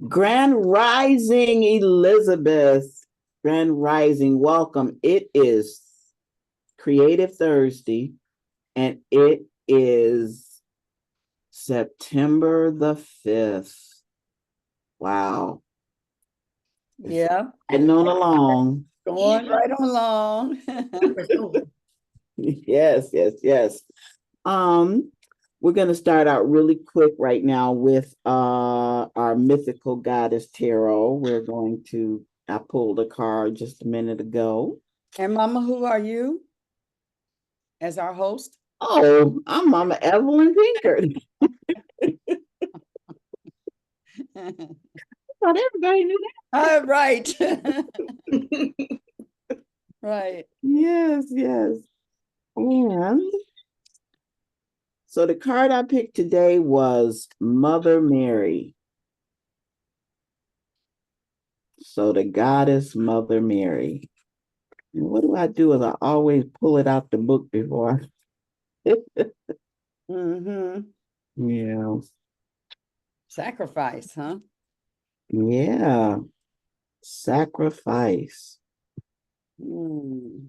Grand Rising, Elizabeth. Grand Rising, welcome. It is Creative Thursday, and it is September the 5th. Wow. Yeah, Heading on along. going right along. Yes, yes, yes. Um, we're gonna start out really quick right now with our mythical goddess tarot. I pulled a card just a minute ago. And Mama, who are you as our host? Oh, I'm Mama Evelyn Pinkard. Thought everybody knew Right. that. Right. Yes, yes. And so the card I picked today was Mother Mary. So the goddess Mother Mary. And what do is I always pull it out the book before Mm-hmm. Yeah. Sacrifice, huh? Yeah. Sacrifice. Mm.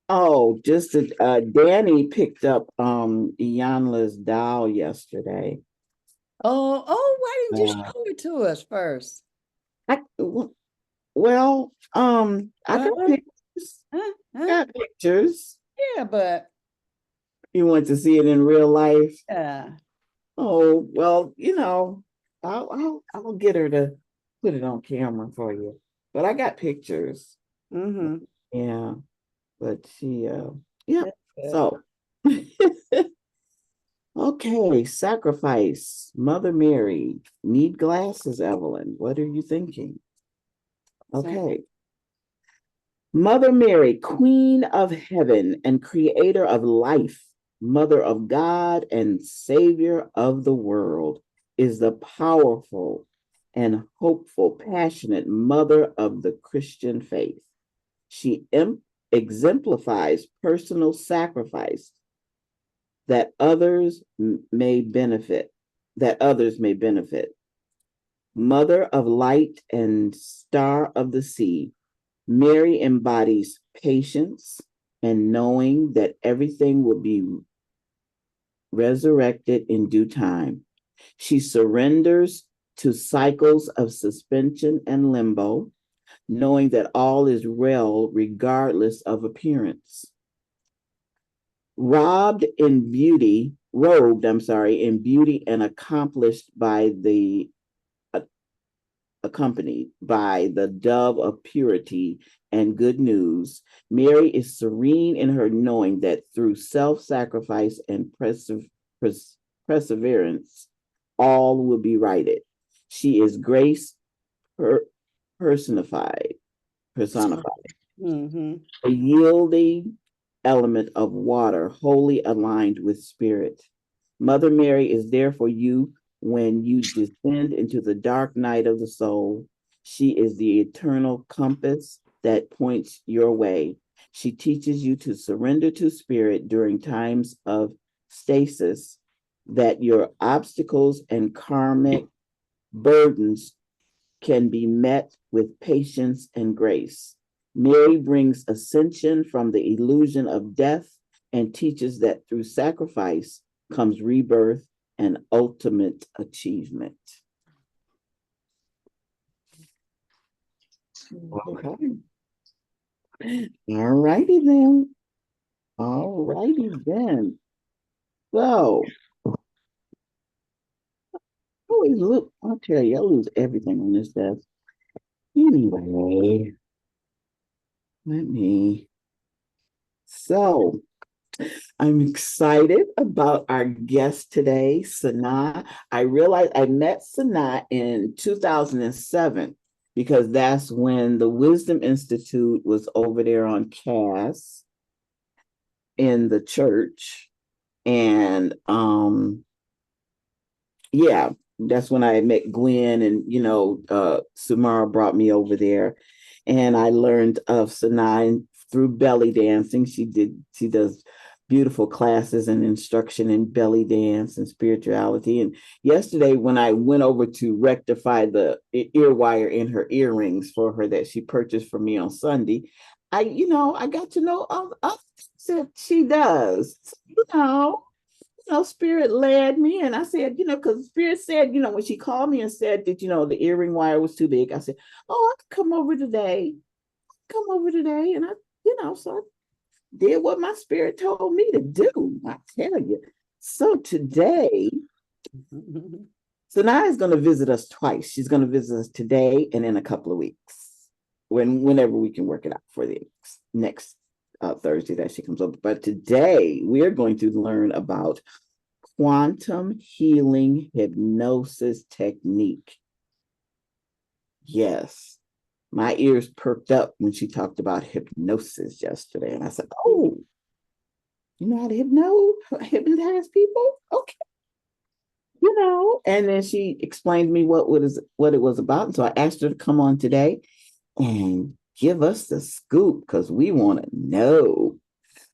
Oh, Danny picked up Iyanla's doll yesterday. Why didn't you Uh, show it to us first? I well, I got Huh? pictures. Huh? Huh? Got pictures. Yeah, but You want to see it in real life? yeah. Oh, well, I'll get her to put it on camera for you. But I got pictures. Mm-hmm. Yeah, but yeah. That's good. So, okay, sacrifice. Mother Mary. Need glasses, Evelyn. What are you thinking? Okay. Mother Mary, Queen of Heaven and Creator of life, Mother of God and Savior of the world, is the powerful and hopeful, passionate mother of the Christian faith. She exemplifies personal sacrifice that may benefit, that others may benefit. Mother of light and star of the sea, Mary embodies patience and knowing that everything will be resurrected in due time. She surrenders to cycles of suspension and limbo, knowing that all is well regardless of appearance. Robed in beauty and accompanied by the dove of purity and good news, Mary is serene in her knowing that through self sacrifice and perseverance, all will be righted. She is grace per- personified, personified, Mm-hmm. a yielding element of water, wholly aligned with spirit. Mother Mary is there for you when you descend into the dark night of the soul. She is the eternal compass that points your way. She teaches you to surrender to spirit during times of stasis, that your obstacles and karmic burdens can be met with patience and grace. Mary brings ascension from the illusion of death and teaches that through sacrifice comes rebirth and ultimate achievement. Okay. All righty then. All righty then. So, always look, I'll tell you, I lose everything on this desk. Anyway, let me. So, I'm excited about our guest today, Sanaa. I realized I met Sanaa in 2007 because that's when the Wisdom Institute was over there on Cass in the church. And yeah, that's when I met Gwen and Samara brought me over there. And I learned of Sanaa through belly dancing. She does beautiful classes and instruction in belly dance and spirituality. And yesterday, when I went over to rectify the ear wire in her earrings for her that she purchased for me on Sunday, I got to know other things that she does. Spirit led me, and I said, because Spirit said, when she called me and said that, the earring wire was too big, I said, oh, I could come over today. And so I did what my spirit told me to do. I tell you. So today, Sanaa is going to visit us twice. She's going to visit us today and in a couple of weeks, whenever we can work it out for the next Thursday that she comes over. But today we are going to learn about quantum healing hypnosis technique. Yes, my ears perked up when she talked about hypnosis yesterday. And I said, oh, you know how to hypnotize people? Okay. And then she explained to me what it was about. And so I asked her to come on today and give us the scoop because we want to know.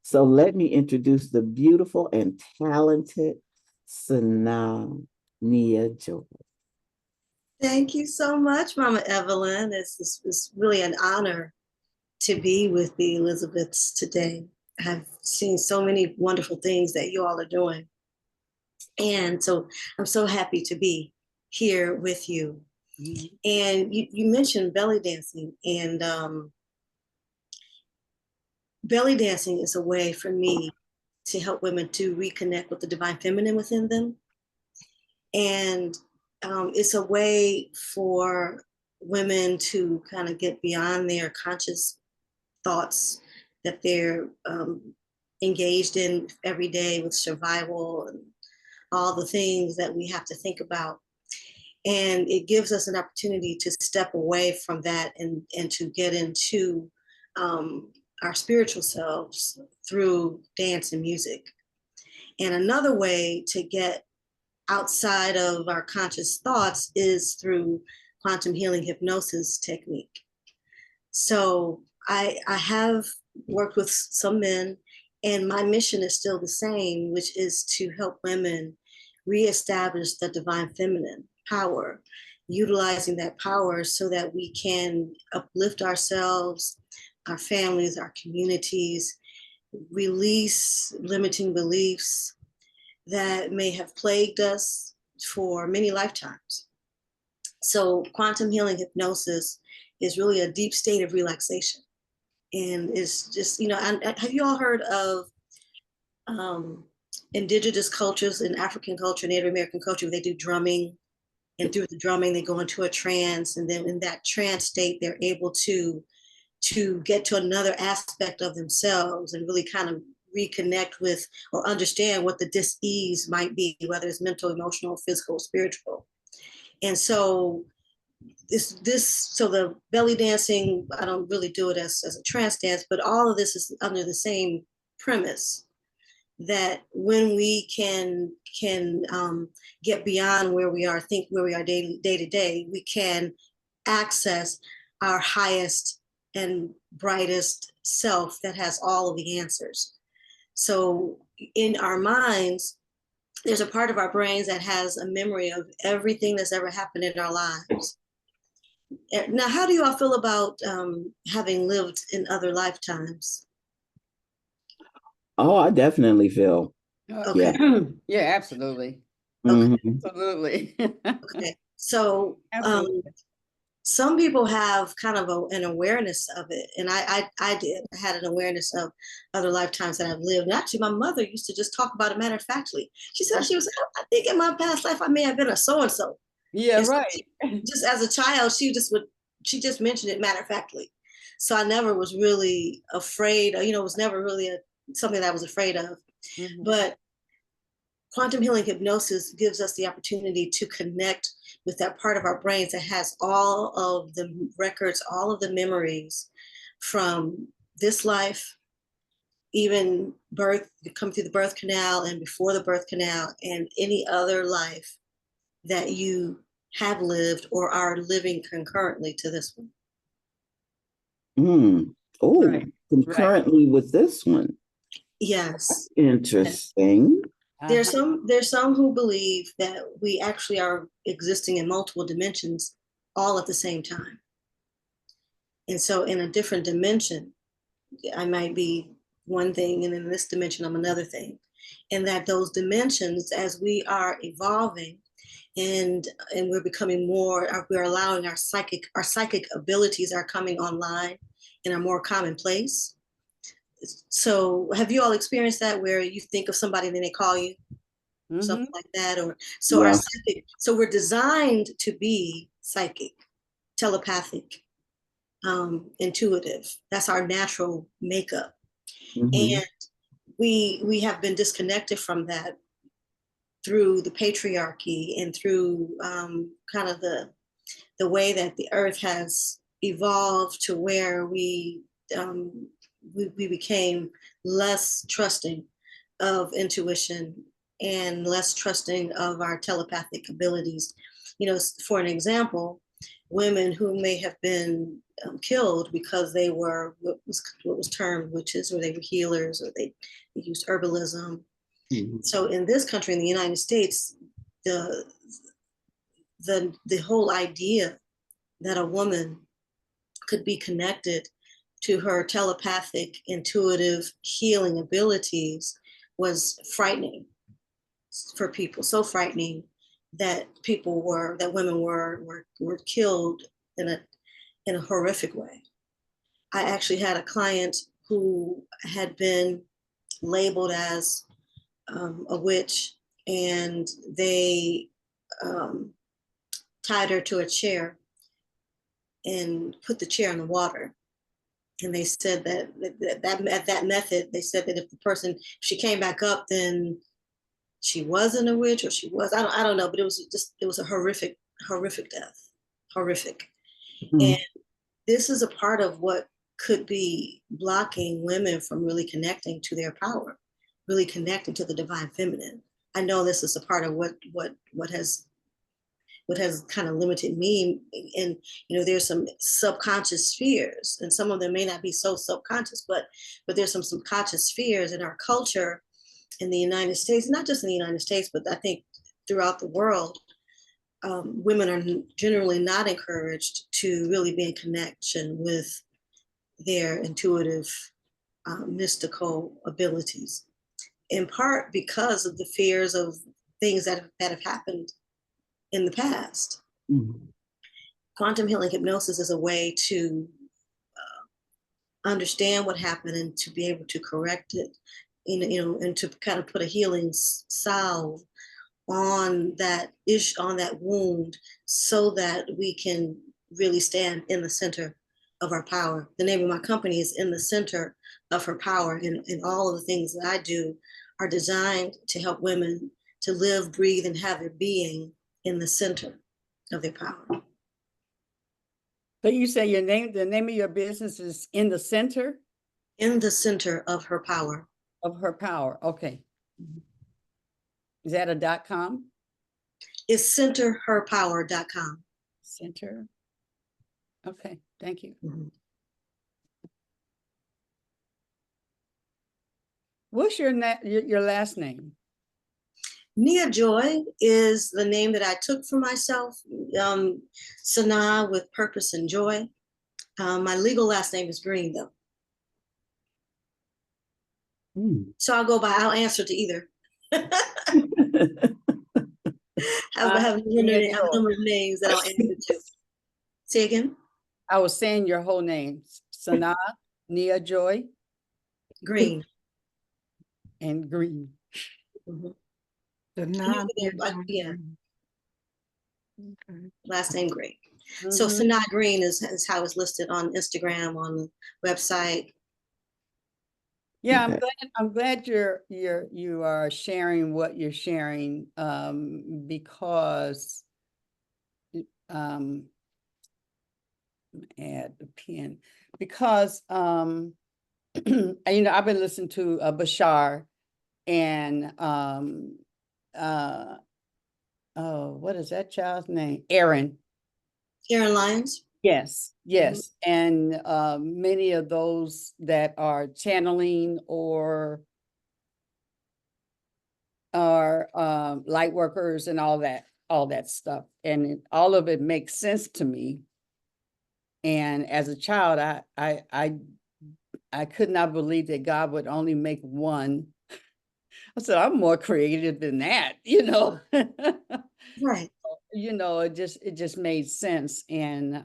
So let me introduce the beautiful and talented Sanaa Nia Joy. Thank you so much, Mama Evelyn. It's really an honor to be with the Elizabeths today. I've seen so many wonderful things that you all are doing. And so I'm so happy to be here with you. Mm-hmm. And you mentioned belly dancing, and belly dancing is a way for me to help women to reconnect with the divine feminine within them. And it's a way for women to kind of get beyond their conscious thoughts that they're engaged in every day with survival and all the things that we have to think about. And it gives us an opportunity to step away from that and to get into our spiritual selves through dance and music. And another way to get outside of our conscious thoughts is through quantum healing hypnosis technique. So I have worked with some men, and my mission is still the same, which is to help women reestablish the divine feminine power, utilizing that power so that we can uplift ourselves, our families, our communities, release limiting beliefs that may have plagued us for many lifetimes. So quantum healing hypnosis is really a deep state of relaxation. And it's just, have you all heard of indigenous cultures in African culture, Native American culture, where they do drumming, and through the drumming, they go into a trance. And then in that trance state, they're able to get to another aspect of themselves and really kind of reconnect with or understand what the dis-ease might be, whether it's mental, emotional, physical, spiritual. And so so the belly dancing, I don't really do it as a trance dance, but all of this is under the same premise that when we can get beyond where we are, think where we are day to day, we can access our highest and brightest self that has all of the answers. So in our minds, there's a part of our brains that has a memory of everything that's ever happened in our lives. Now, how do you all feel about having lived in other lifetimes? Oh, I definitely feel. Okay. Yeah, absolutely. Okay. Absolutely. Okay. So absolutely. Some people have kind of an awareness of it. And I did. I had an awareness of other lifetimes that I've lived. And actually, my mother used to just talk about it matter of factly. She said, I think in my past life, I may have been a so-and-so. Yeah, and so right. Just as a child, she just mentioned it matter of factly. So I never was really afraid, it was never really something that I was afraid of. Mm-hmm. But quantum healing hypnosis gives us the opportunity to connect with that part of our brains that has all of the records, all of the memories from this life, even birth, come through the birth canal and before the birth canal, and any other life that you have lived or are living concurrently to this one. Oh, right. Concurrently with this one. Yes. Interesting. There's some who believe that we actually are existing in multiple dimensions all at the same time. And so in a different dimension, I might be one thing, and in this dimension, I'm another thing. And that those dimensions, as we are evolving and we're becoming more, we're allowing our psychic abilities are coming online and are more commonplace. So have you all experienced that, where you think of somebody and then they call you? Something like that? Or so our Yes. psychic, so we're designed to be psychic, telepathic, intuitive. That's our natural makeup. Mhm. And we have been disconnected from that through the patriarchy and through kind of the way that the earth has evolved, to where we became less trusting of intuition and less trusting of our telepathic abilities. You know, for an example, women who may have been killed because they were what was termed witches, or they were healers, or they used herbalism. Mhm. So in this country, in the United States, the the whole idea that a woman could be connected to her telepathic, intuitive healing abilities was frightening for people. So frightening that women were killed in a horrific way. I actually had a client who had been labeled as a witch, and they um, tied her to a chair and put the chair in the water. And they said that method, they said that if the person, if she came back up, then she wasn't a witch, or she was, I don't know, but it was a horrific death, horrific. Mhm. And this is a part of what could be blocking women from really connecting to their power, really connecting to the divine feminine. I know this is a part of what has kind of limited me. And you know, there's some subconscious fears, and some of them may not be so subconscious, but there's some subconscious fears in our culture in the United States, not just in the United States, but I think throughout the world. Women are generally not encouraged to really be in connection with their intuitive, mystical abilities, in part because of the fears of things that have happened in the past. Mhm. Quantum healing hypnosis is a way to understand what happened and to be able to correct it, and to kind of put a healing salve on that on that wound, so that we can really stand in the center of our power. The name of my company is In the Center of Her Power, and all of the things that I do are designed to help women to live, breathe, and have their being in the center of their power. So you say the name of your business is In the Center In the center of her power. of Her Power. Okay. Is that a .com? It's centerherpower.com. Center. Okay, thank you. Mm-hmm. What's your last name? Nia Joy is the name that I took for myself. Sanaa, with purpose and joy. My legal last name is Green, though. So I'll answer to either. I have a number of names that I'll answer to. Say again? I was saying your whole name. Sanaa, Nia Joy. Green. And Green. Mm-hmm. Yeah. Okay. Last name Green. Mm-hmm. So Sanaa Green is how it's listed on Instagram, on the website. Yeah, okay. I'm glad you are sharing what you're sharing, because add the pen, because I've been listening to Bashar and what is that child's name? Aaron Lyons. Yes. And many of those that are channeling or are light workers and all that stuff. And all of it makes sense to me. And as a child, I could not believe that God would only make one. I said, I'm more creative than that, you know. Right. You know, it just made sense. And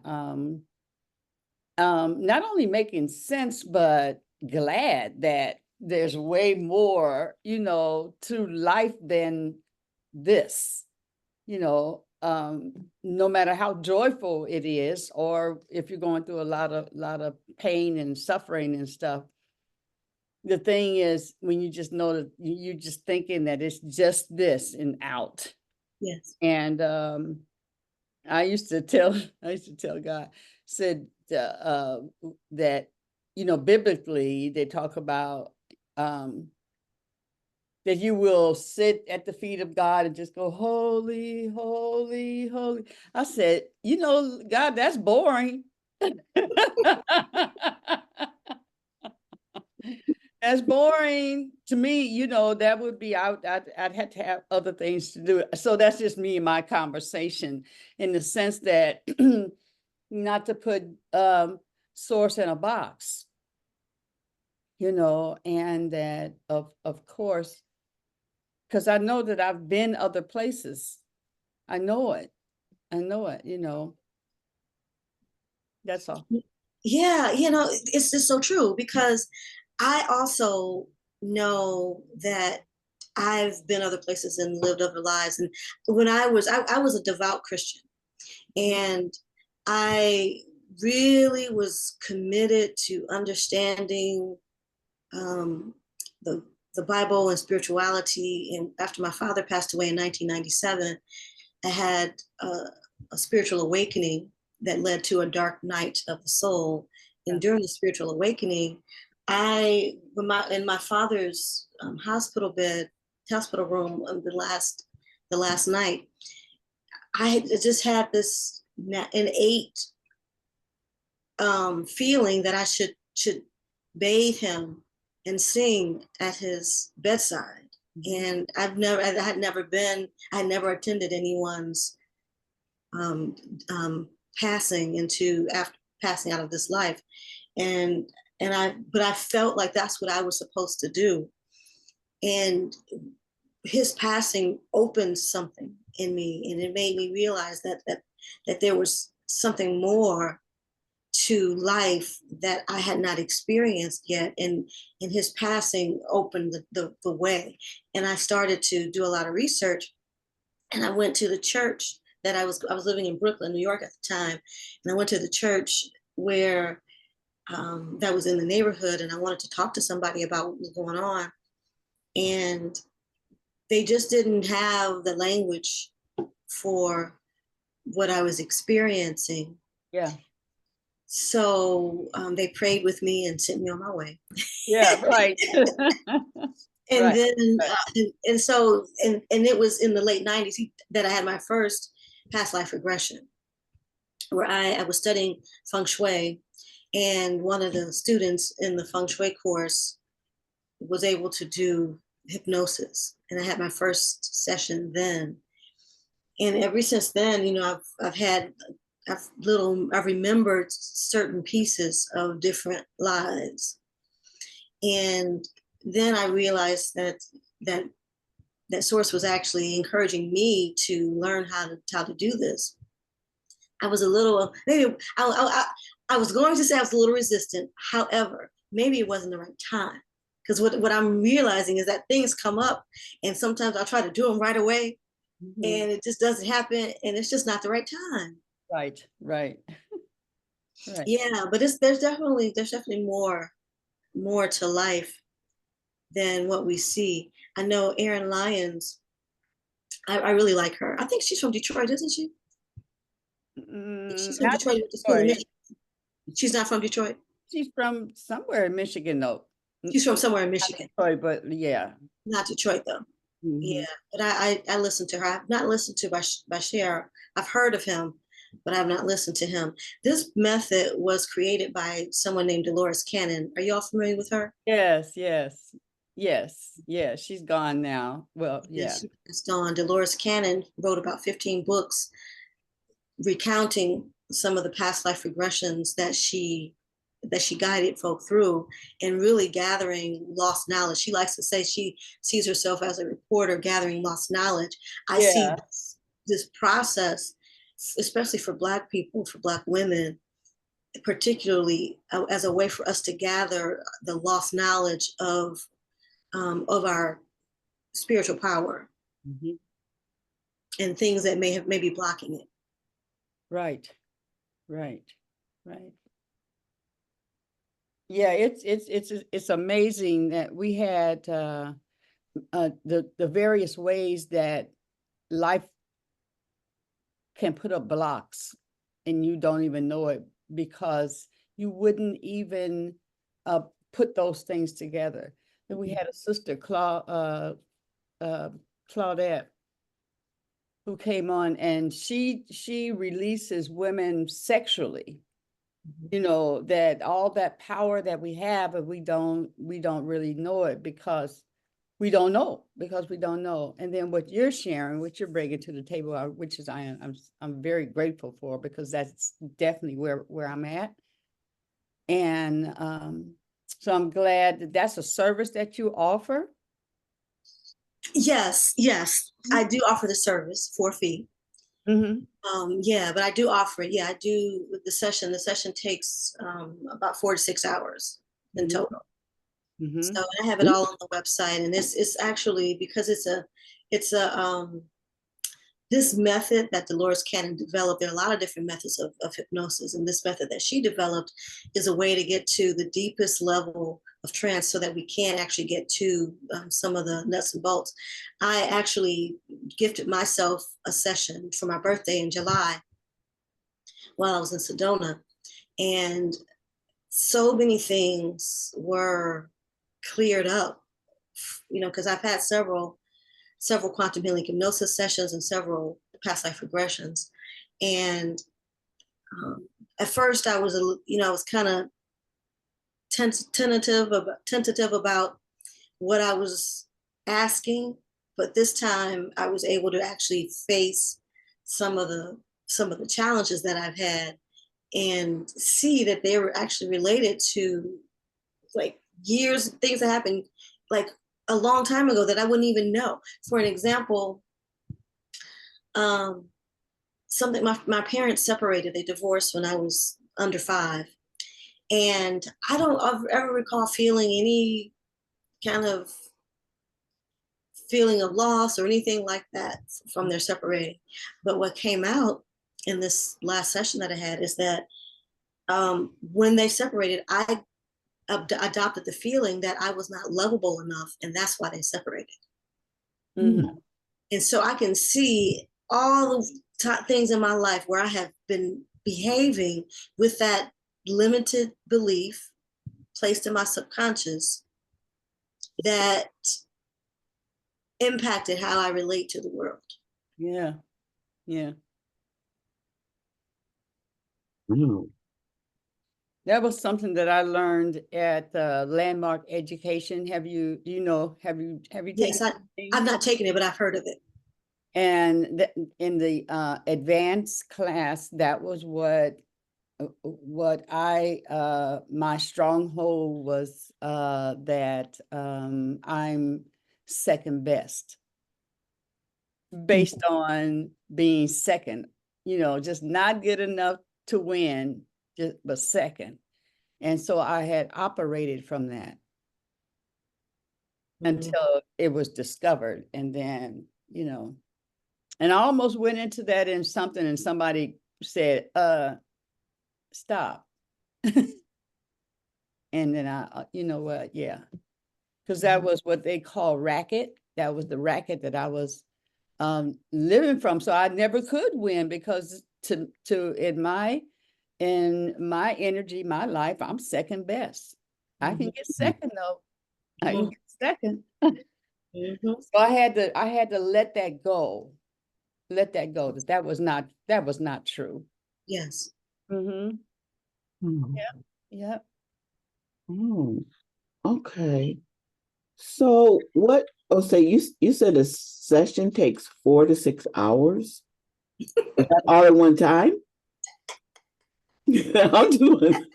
not only making sense, but glad that there's way more, you know, to life than this, you know, no matter how joyful it is, or if you're going through a lot of pain and suffering and stuff. The thing is, when you just know that you're just thinking that it's just this and out. Yes. And I used to tell God, said that, you know, biblically they talk about that you will sit at the feet of God and just go, holy, holy, holy. I said, you know, God, that's boring. That's boring to me. You know, that would be out. I'd have to have other things to do. So that's just me and my conversation, in the sense that not to put source in a box, you know, and that of course, because I know that I've been other places. I know it, you know. That's all. Yeah, you know, it's just so true, because I also know that I've been other places and lived other lives. And when I was a devout Christian, and I really was committed to understanding um, the the Bible and spirituality. And after my father passed away in 1997, I had a spiritual awakening that led to a dark night of the soul. And during the spiritual awakening, in my father's hospital room, the last night, I had just had this innate feeling that I should bathe him and sing at his bedside. And I had never attended anyone's passing out of this life. But I felt like that's what I was supposed to do. And his passing opened something in me, and it made me realize that there was something more to life that I had not experienced yet. And his passing opened the way. And I started to do a lot of research, and I went to the church that I was living in Brooklyn, New York at the time. And I went to the church where that was in the neighborhood, and I wanted to talk to somebody about what was going on. And they just didn't have the language for what I was experiencing. Yeah. So they prayed with me and sent me on my way. Yeah, right. And right. then, and it was in the late 90s that I had my first past life regression, where I was studying feng shui, and one of the students in the feng shui course was able to do hypnosis. And I had my first session then. And ever since then, you know, I've remembered certain pieces of different lives. And then I realized that source was actually encouraging me to learn how to do this. I was a little, maybe I was going to say I was a little resistant. However, maybe it wasn't the right time. Because what I'm realizing is that things come up, and sometimes I'll try to do them right away, and it just doesn't happen, and it's just not the right time. Right. Yeah, but there's definitely more to life than what we see. I know Erin Lyons. I really like her. I think she's from Detroit, isn't she? She's from Not Detroit. Went to school in Michigan. She's not from Detroit. She's from somewhere in Michigan, though. She's from somewhere in Michigan. Detroit, but yeah. Not Detroit, though. Yeah, but I listened to her. I've not listened to Bashir. I've heard of him, but I've not listened to him. This method was created by someone named Dolores Cannon. Are you all familiar with her? Yes. Yes, yeah, she's gone now. Well, yeah. She passed on. Dolores Cannon wrote about 15 books recounting some of the past life regressions that she guided folk through, and really gathering lost knowledge. She likes to say she sees herself as a reporter gathering lost knowledge. I see Yeah. this process, especially for Black people, for Black women, particularly as a way for us to gather the lost knowledge of our spiritual power Mhm. and things that may be blocking it. Right, right, right. Yeah, it's amazing that we had the various ways that life can put up blocks and you don't even know it, because you wouldn't even put those things together. And we had a sister, Claudette, who came on, and she releases women sexually. You know, that all that power that we have, but we don't really know it because we don't know, And then what you're sharing, what you're bringing to the table, which is I'm very grateful for, because that's definitely where I'm at. And so I'm glad that that's a service that you offer. Yes, I do offer the service for a fee. Mm-hmm. Yeah, but I do offer it. Yeah, I do with the session. The session takes about 4 to 6 hours in total. Mm-hmm. So I have it all on the website, and it's actually, because it's a this method that Dolores Cannon developed. There are a lot of different methods of hypnosis, and this method that she developed is a way to get to the deepest level of trance, so that we can actually get to some of the nuts and bolts. I actually gifted myself a session for my birthday in July while I was in Sedona, and so many things were cleared up, because I've had several quantum healing hypnosis sessions and several past life regressions. And at first I was, I was kind of tentative about what I was asking, but this time I was able to actually face some of the challenges that I've had, and see that they were actually related to, like, things that happened like a long time ago that I wouldn't even know. For an example, something, my parents separated, they divorced when I was under 5. And I don't ever recall feeling any kind of feeling of loss or anything like that from their separating. But what came out in this last session that I had is that when they separated, I adopted the feeling that I was not lovable enough, and that's why they separated. Mm-hmm. And so I can see all the things in my life where I have been behaving with that limited belief placed in my subconscious that impacted how I relate to the world. Yeah, yeah. Mm. That was something that I learned at Landmark Education. Have you taken Yes, I've not taken it, but I've heard of it. And in the advanced class, that was what I my stronghold was, that I'm second best, based on being second, just not good enough to win, but second. And so I had operated from that until it was discovered. And then, and I almost went into that in something, and somebody said, stop. And then you know what? Yeah. Because that was what they call racket. That was the racket that I was living from. So I never could win, because in my energy, my life, I'm second best. I can get second though. I can get second. So I had to let that go. That was not true. Yes. Mm-hmm. Mm. Yeah. Mm. Okay. So what? Oh, so you said a session takes 4 to 6 hours? Is that all at one time? I'm doing.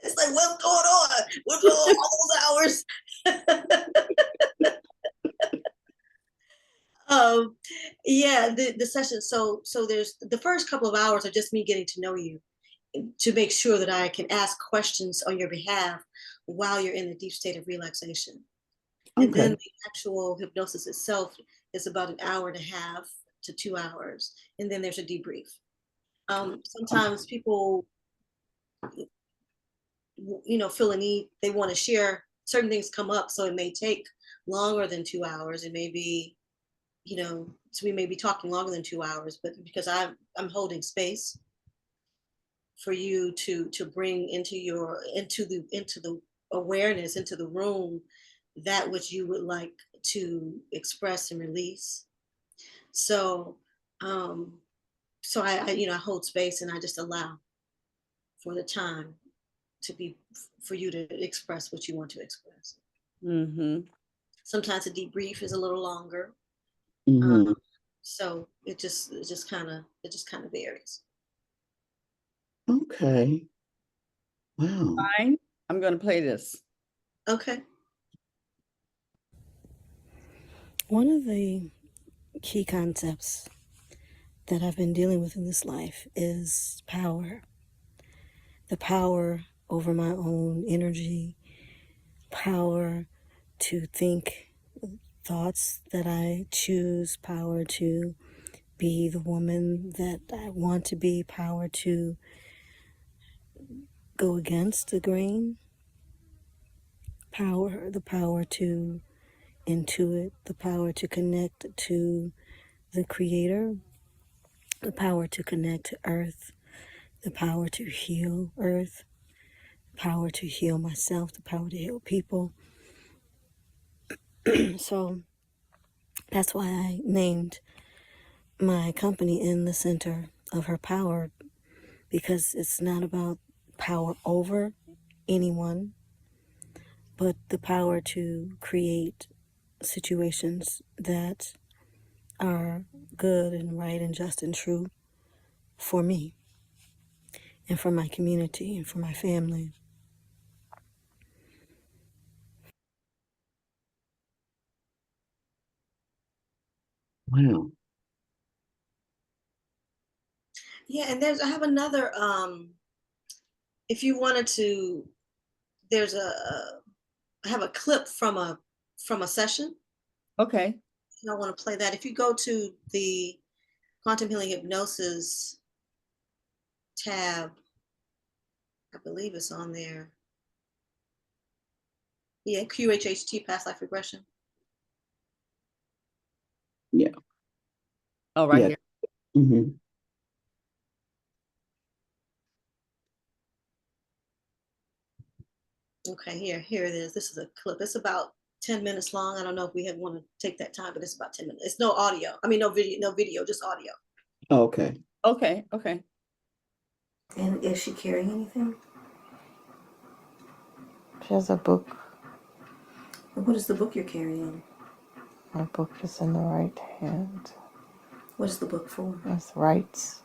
It's like, what's going on? What's going on all those hours? Yeah, the session. So there's the first couple of hours are just me getting to know you to make sure that I can ask questions on your behalf while you're in a deep state of relaxation. And then Okay. the actual hypnosis itself is about an hour and a half to 2 hours. And then there's a debrief. Sometimes people, feel a need, they want to share certain things come up. So it may take longer than 2 hours. It may be, so we may be talking longer than 2 hours, but because I'm holding space for you to bring into the awareness, into the room, that which you would like to express and release. So um I hold space and I just allow for the time to be for you to express what you want to express. Mm-hmm. Sometimes a debrief is a little longer. Hmm. So it just kind of varies. Okay. Wow. Fine. I'm going to play this. Okay. One of the key concepts that I've been dealing with in this life is power. The power over my own energy, power to think thoughts that I choose, power to be the woman that I want to be, power to go against the grain, the power to intuit, the power to connect to the creator, the power to connect to earth, the power to heal earth, the power to heal myself, the power to heal people. So that's why I named my company In the Center of Her Power, because it's not about power over anyone, but the power to create situations that are good and right and just and true for me and for my community and for my family. Wow. Yeah, and I have another if you wanted to, there's I have a clip from a session. Okay. And I want to play that. If you go to the quantum healing hypnosis tab, I believe it's on there. Yeah, QHHT, past life regression. Yeah. Oh, right Yeah. here. Hmm. Okay, here it is. This is a clip. It's about 10 minutes long. I don't know if we want to take that time, but it's about 10 minutes. It's no audio. I mean, no video, just audio. Okay. Okay. Okay. And is she carrying anything? She has a book. What is the book you're carrying? My book is in the right hand. What is the book for? It's rites.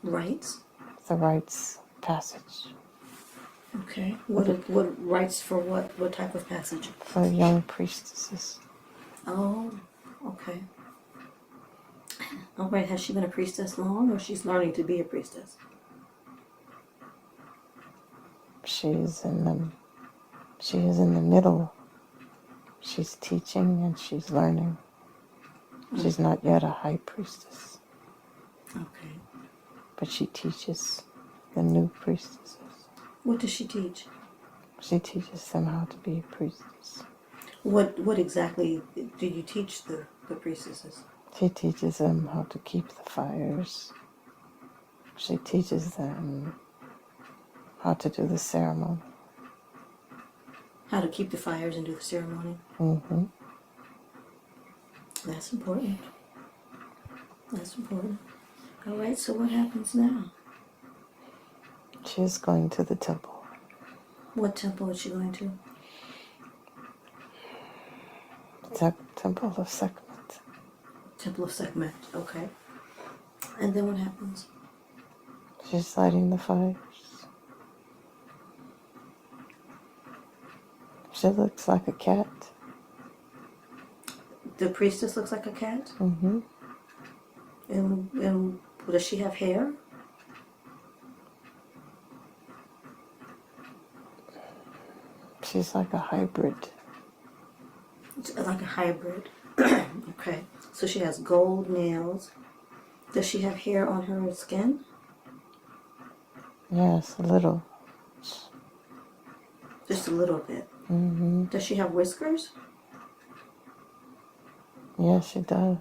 Rights? It's the rites passage Okay. What rights for what? What type of passage? for young priestesses. Oh, okay. All right. Has she been a priestess long, or she's learning to be a priestess? She is in the middle. She's teaching and she's learning. She's not yet a high priestess, Okay. but she teaches the new priestesses. What does she teach? She teaches them how to be a priestess. What exactly do you teach the priestesses? She teaches them how to keep the fires. She teaches them how to do the ceremony. How to keep the fires and do the ceremony? Mm-hmm. That's important. That's important. All right, so what happens now? She is going to the temple. What temple is she going to? Temple of Sekhmet. Temple of Sekhmet. Okay. And then what happens? She's lighting the fires. She looks like a cat. The priestess looks like a cat. Mm-hmm. And does she have hair? She's like a hybrid. Like a hybrid. Okay. So she has gold nails. Does she have hair on her skin? Yes, a little. Just a little bit. Mm-hmm. Does she have whiskers? Yes, she does.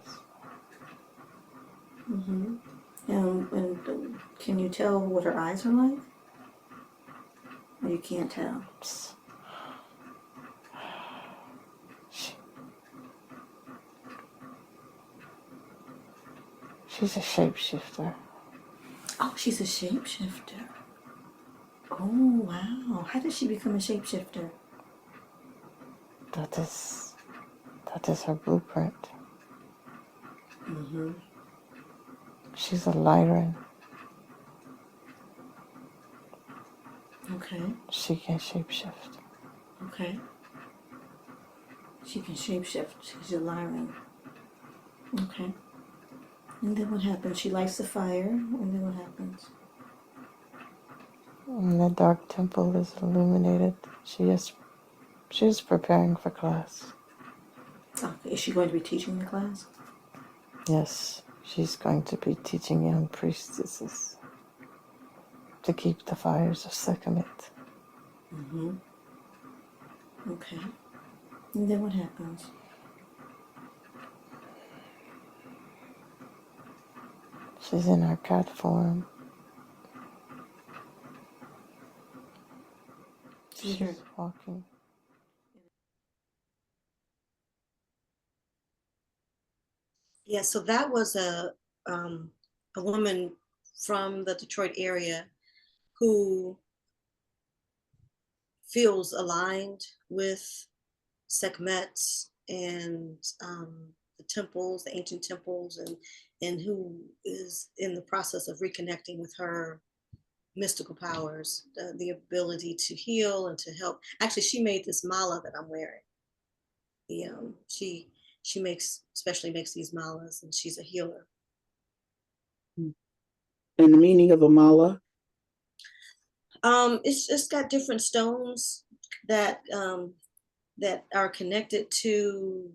Mm-hmm. And can you tell what her eyes are like? Or you can't tell? She's a shapeshifter. Oh, she's a shapeshifter. Oh, wow. How did she become a shapeshifter? That is her blueprint. Mm-hmm. She's a Lyran. Okay. She can shapeshift. Okay. She can shapeshift. She's a Lyran. Okay. And then what happens? She lights the fire, and then what happens? And the dark temple is illuminated. She is preparing for class. Okay. Is she going to be teaching the class? Yes, she's going to be teaching young priestesses to keep the fires of Sekhmet. Mm-hmm. Okay. And then what happens? She's in her cat form. She's walking. Yeah, so that was a woman from the Detroit area who feels aligned with Sekhmet and the temples, the ancient temples, and who is in the process of reconnecting with her mystical powers, the ability to heal and to help. Actually, she made this mala that I'm wearing. She especially makes these malas, and she's a healer. And the meaning of a mala? It's got different stones that that are connected to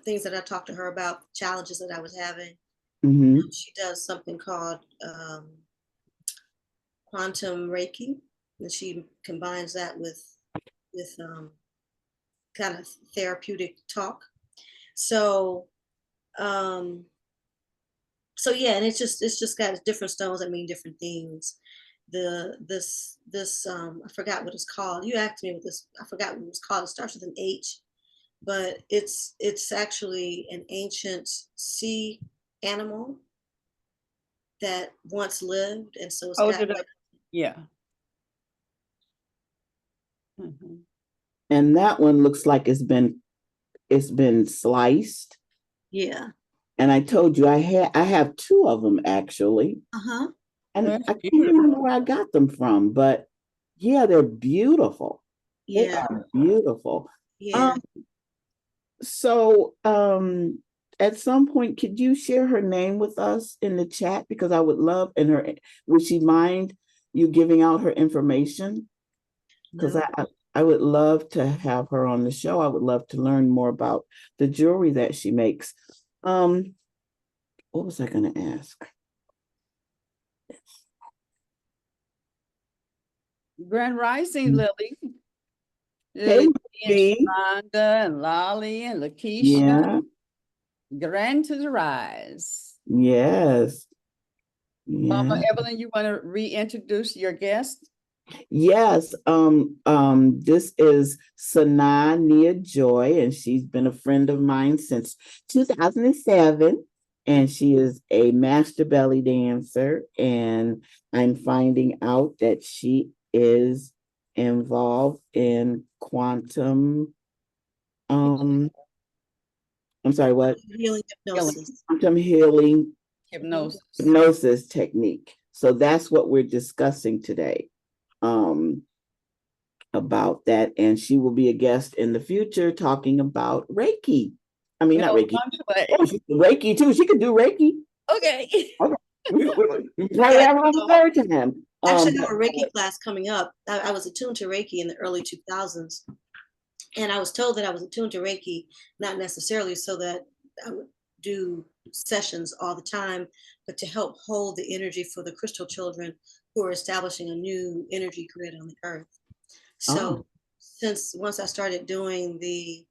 things that I talked to her about, challenges that I was having. Mm-hmm. She does something called quantum Reiki, and she combines that with kind of therapeutic talk. So so yeah, and it's just got different stones that mean different things. This I forgot what it's called. You asked me what this, I forgot what it was called. It starts with an H, but it's actually an ancient sea animal that once lived, and so it's Hold got it up. like, Yeah. Mhm. And that one looks like it's been sliced. yeah, And I told you I have two of them actually. uh-huh, And That's I can't beautiful. remember where I got them from, but yeah, they're beautiful. They yeah, are beautiful. yeah. So at some point, could you share her name with us in the chat? Because I would love, would she mind you giving out her information? Because No. I would love to have her on the show. I would love to learn more about the jewelry that she makes. What was I going to ask? Grand Rising, Lily. Hey, Lily and B. Shalonda and Lolly and Lakeisha. Yeah. Grand to the rise. Yes. Mama Yeah. Evelyn, you want to reintroduce your guest? Yes. This is Sanaa Nia Joy, and she's been a friend of mine since 2007. And she is a master belly dancer. And I'm finding out that she is involved in quantum I'm sorry, what? Healing hypnosis. Quantum healing Hypnosis. hypnosis technique. So that's what we're discussing today. About that, and she will be a guest in the future talking about Reiki. I mean, not Reiki. Oh, she's Reiki too. She could do Reiki. Okay. Okay. We probably have her on the third time. Actually, I have a Reiki class coming up. I was attuned to Reiki in the early 2000s. And I was told that I was attuned to Reiki, not necessarily so that I would do sessions all the time, but to help hold the energy for the crystal children who are establishing a new energy grid on the earth. So since once I started doing the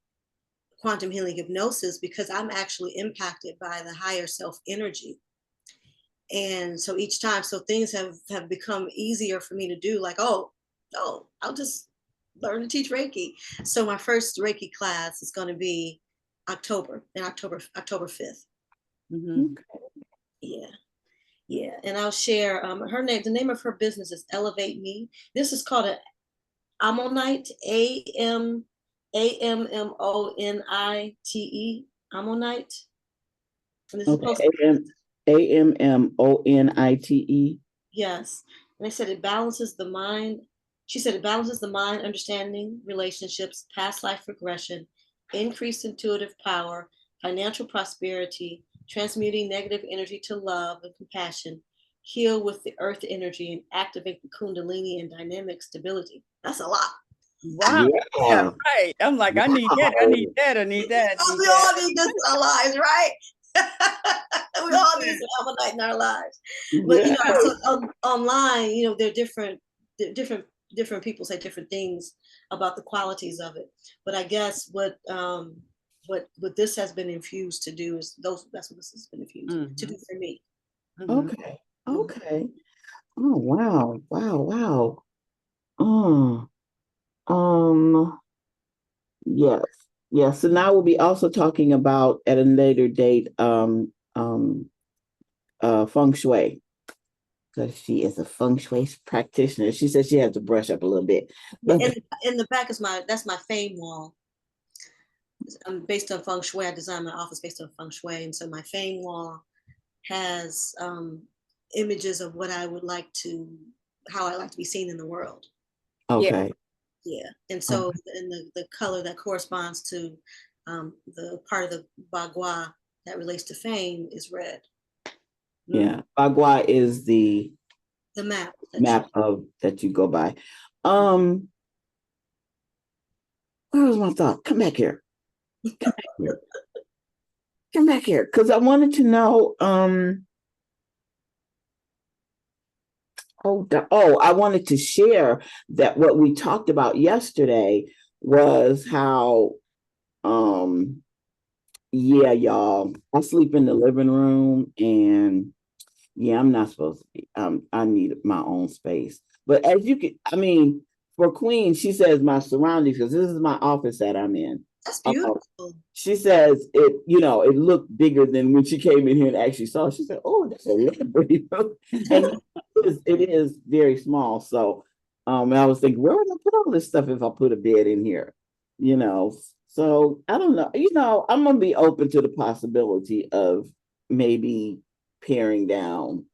quantum healing hypnosis, because I'm actually impacted by the higher self energy. And so each time, so things have become easier for me to do, like, oh, I'll just learn to teach Reiki. So my first Reiki class is going to be October 5th. Mm-hmm. Yeah. And I'll share the name of her business is Elevate Me. This is called an Ammonite, Ammonite, Ammonite. And this is Ammonite. Yes. And they said it balances the mind. She said it balances the mind, understanding, relationships, past life regression, increased intuitive power, financial prosperity, transmuting negative energy to love and compassion, heal with the earth energy, and activate the kundalini and dynamic stability. That's a lot. Wow. Yeah, right. I'm like, I need that. I need that. I need that. We all need this in our lives, right? We all need some Ammonite in our lives. But so online, there are different people say different things about the qualities of it. But I guess what this has been infused to do is that's what this has been infused to do for me. Okay. Okay. Oh wow. Yes. So now we'll be also talking about at a later date feng shui. Because she is a feng shui practitioner. She says she has to brush up a little bit. But in the back is that's my fame wall. I'm based on feng shui. I designed my office based on feng shui, and so my fame wall has images of how I like to be seen in the world. Okay. Yeah. And so in the color that corresponds to the part of the bagua that relates to fame is red. Yeah. Bagua is the map that you go by. Where was my thought? Come back here. Come back here. Because I wanted to know I wanted to share that what we talked about yesterday was how y'all, I sleep in the living room, and I'm not supposed to be. I need my own space. But as you can, for Queen, she says my surroundings, because this is my office that I'm in. That's beautiful. She says it looked bigger than when she came in here and actually saw it. She said, "Oh, that's a little bit," and it is very small. So, and I was thinking, where would I put all this stuff if I put a bed in here? So I don't know. I'm gonna be open to the possibility of maybe paring down.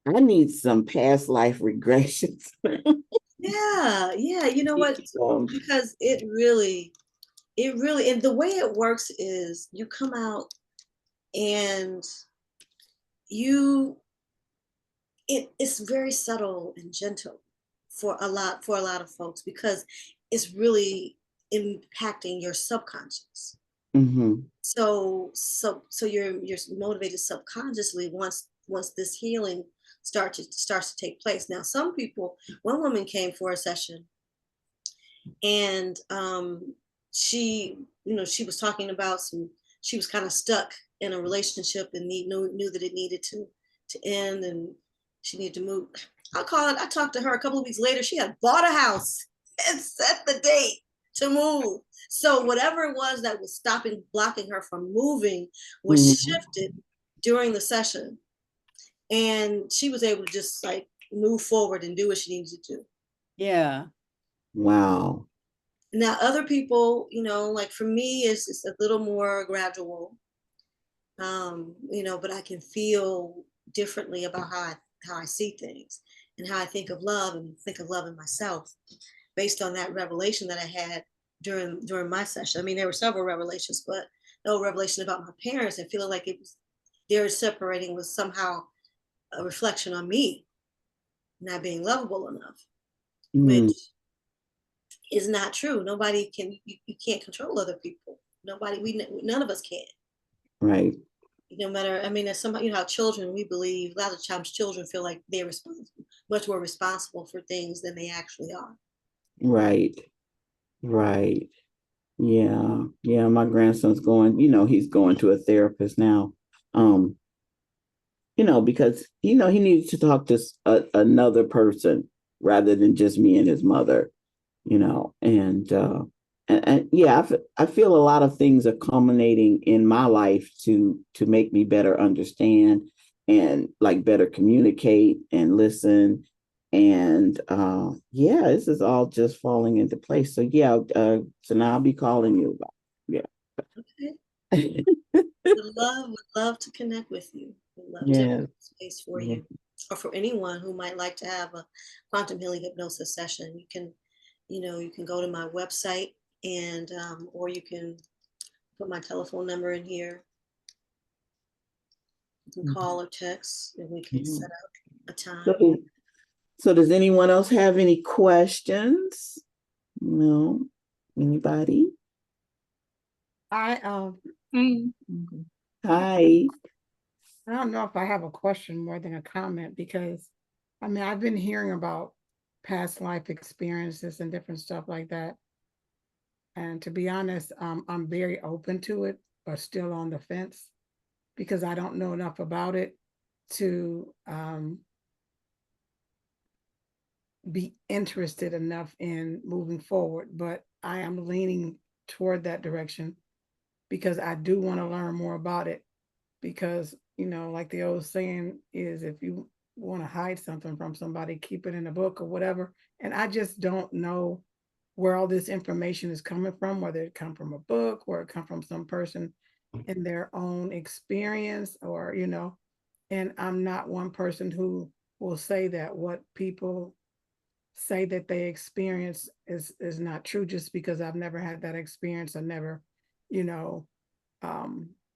I need some past life regressions. Yeah. You know what? Because it really, and the way it works is you come out and it's very subtle and gentle for a lot of folks, because it's really impacting your subconscious. Mm-hmm. So you're motivated subconsciously once this healing starts to take place. Now, one woman came for a session, and she was talking about she was kind of stuck in a relationship and knew that it needed to end, and she needed to move. I talked to her a couple of weeks later. She had bought a house and set the date to move. So whatever it was that was blocking her from moving was shifted during the session. And she was able to just move forward and do what she needed to do. Yeah. Wow. Now, other people, like for me, it's a little more gradual, but I can feel differently about how I see things and how I think of love and think of love in myself based on that revelation that I had during my session. I mean, there were several revelations, but no revelation about my parents and feeling like it was their separating was somehow a reflection on me not being lovable enough, Mm, which is not true. Nobody can, you can't control other people. Nobody, none of us can. right, No matter, I mean, as somebody, how children, we believe a lot of times children feel like they're responsible, much more responsible for things than they actually are. right, right. Yeah, yeah. My grandson's going, he's going to a therapist now. Um, because he needs to talk to another person rather than just me and his mother. And yeah, I feel a lot of things are culminating in my life to make me better understand and like better communicate and listen. And yeah, this is all just falling into place. So yeah, so now I'll be calling you about Okay. yeah. Would love to connect with you. Would love to Yeah. hold space for Yeah. you or for anyone who might like to have a quantum healing hypnosis session. You can go to my website and or you can put my telephone number in here. You can call or text and we can Yeah. set up a time. So, so does anyone else have any questions? No? Anybody? I Hi. I don't know if I have a question more than a comment because I mean I've been hearing about past life experiences and different stuff like that. And to be honest, I'm very open to it, but still on the fence because I don't know enough about it to be interested enough in moving forward. But I am leaning toward that direction because I do want to learn more about it. Because, like the old saying is, if you want to hide something from somebody, keep it in a book or whatever. And I just don't know where all this information is coming from, whether it come from a book or it come from some person in their own experience or. And I'm not one person who will say that what people say that they experience is not true just because I've never had that experience. I never, you know,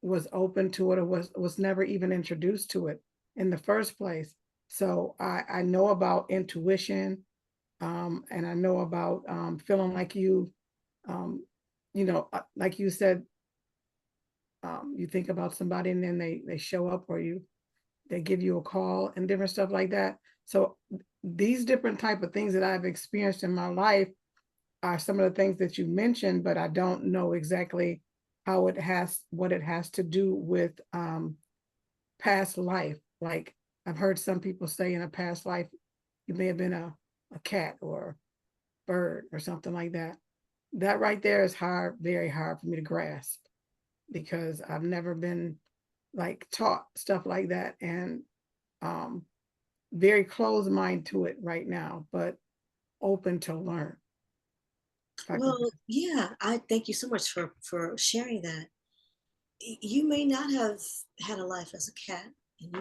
was open to it or was never even introduced to it in the first place. So I know about intuition, and I know about feeling like um, like you said, you think about somebody and then they show up or they give you a call and different stuff like that. So these different type of things that I've experienced in my life are some of the things that you mentioned, but I don't know exactly what it has to do with past life. Like I've heard some people say in a past life, you may have been a cat or bird or something like that. That right there is hard, very hard for me to grasp because I've never been like taught stuff like that and um very closed mind to it right now, but open to learn. Well, yeah, I thank you so much for sharing that. You may not have had a life as a cat, and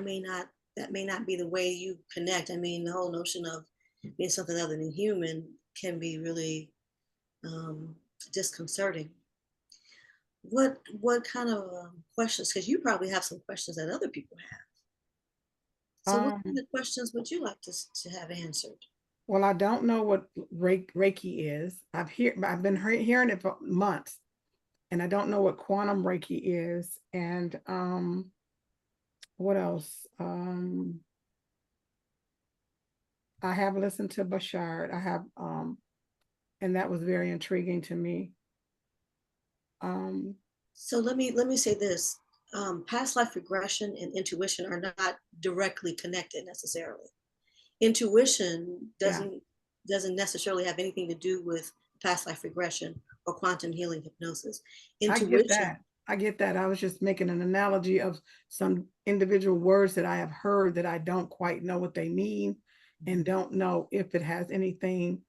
that may not be the way you connect. I mean, the whole notion of being something other than human can be really um, disconcerting. What kind of questions? Because you probably have some questions that other people have. So, what kind Um, of questions would you like to have answered? well, I don't know what Reiki is. I've been hearing it for months, and I don't know what quantum Reiki is. And what else? I have listened to Bashard. I have and that was very intriguing to me. Um, So let me say this: past life regression and intuition are not directly connected necessarily. Intuition yeah, doesn't necessarily have anything to do with past life regression or quantum healing hypnosis. I get Intuition, that. I get that. I was just making an analogy of some individual words that I have heard that I don't quite know what they mean and don't know if it has anything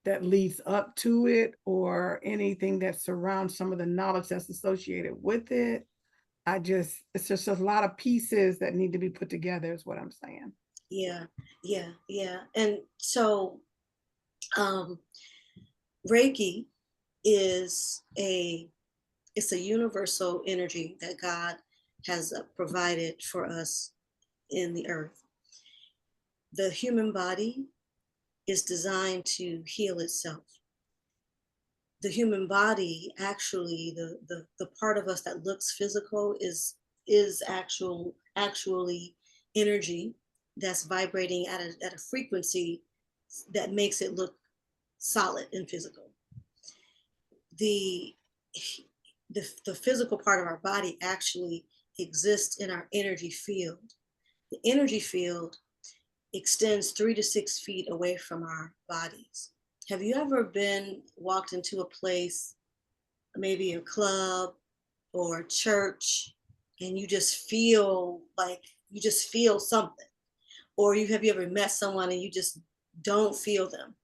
that leads up to it or anything that surrounds some of the knowledge that's associated with it. It's just a lot of pieces that need to be put together is what I'm saying. Yeah, yeah. And so Reiki is it's a universal energy that God has provided for us in the earth. The human body is designed to heal itself. The human body, actually, the part of us that looks physical is actually energy that's vibrating at a frequency that makes it look solid and physical. The physical part of our body actually exists in our energy field. The energy field extends 3 to 6 feet away from our bodies. Have you ever walked into a place, maybe a club or a church, and you just feel something? Or have you ever met someone and you just don't feel them?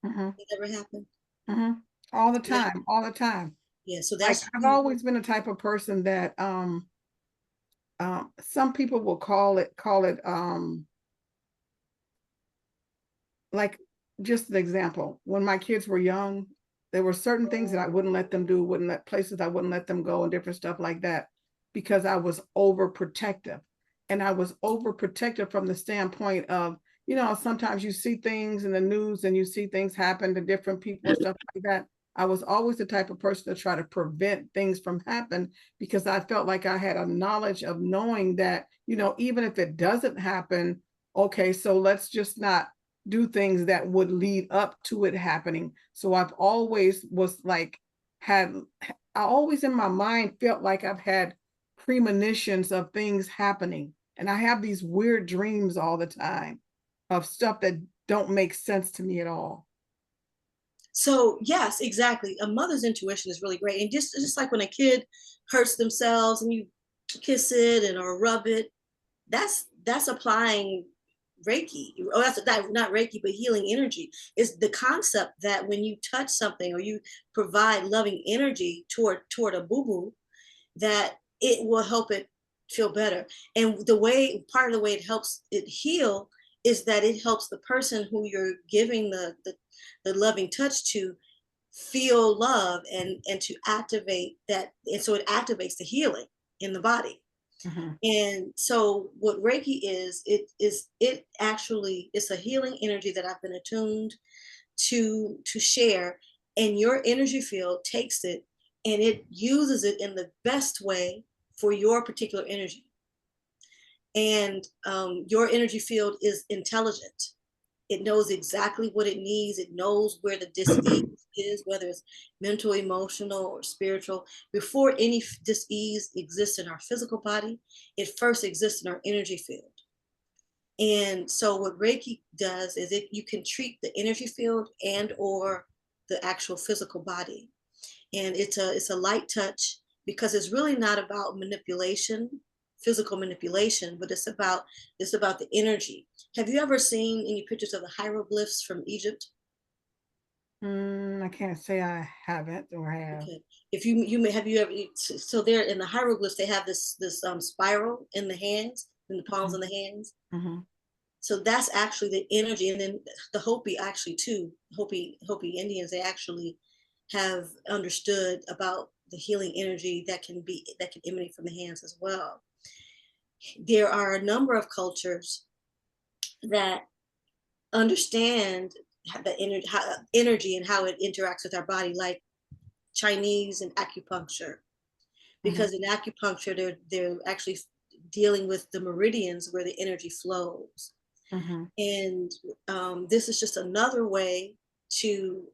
Mm-hmm. It ever happened? Mm-hmm. All the time, all the time. Yeah, so Like that's I've always been the type of person that some people will call it like, just an example, when my kids were young, there were certain things that I wouldn't let them do, places I wouldn't let them go and different stuff like that, because I was overprotective. And I was overprotective from the standpoint of, sometimes you see things in the news and you see things happen to different people and stuff like that. I was always the type of person to try to prevent things from happening, because I felt like I had a knowledge of knowing that, even if it doesn't happen, okay, so let's just not do things that would lead up to it happening. So I've always I always in my mind felt like I've had premonitions of things happening. And I have these weird dreams all the time of stuff that don't make sense to me at all. So yes, exactly. A mother's intuition is really great. And just like when a kid hurts themselves and you kiss it or rub it, that's applying Reiki. Oh, that's not Reiki, but healing energy. Is the concept that when you touch something or you provide loving energy toward a boo-boo, that it will help it feel better. And part of the way it helps it heal is that it helps the person who you're giving the loving touch to feel love and to activate that. And so it activates the healing in the body. Mm-hmm. And so what Reiki is it's a healing energy that I've been attuned to share, and your energy field takes it and it uses it in the best way for your particular energy. And your energy field is intelligent. It knows exactly what it needs. It knows where the dis-ease is, whether it's mental, emotional, or spiritual. Before any dis-ease exists in our physical body, it first exists in our energy field. And so what Reiki does is you can treat the energy field and or the actual physical body. And it's a light touch, because it's really not about physical manipulation, but it's about the energy. Have you ever seen any pictures of the hieroglyphs from Egypt? I can't say I haven't or have. Okay. If you may have, you ever, so there in the hieroglyphs, they have this spiral in the hands, in the palms of the hands. Mm-hmm. So that's actually the energy. And then the Hopi Indians, they actually have understood about the healing energy that can emanate from the hands as well. There are a number of cultures that understand the energy and how it interacts with our body, like Chinese and acupuncture, because in acupuncture they're actually dealing with the meridians where the energy flows. And this is just another way to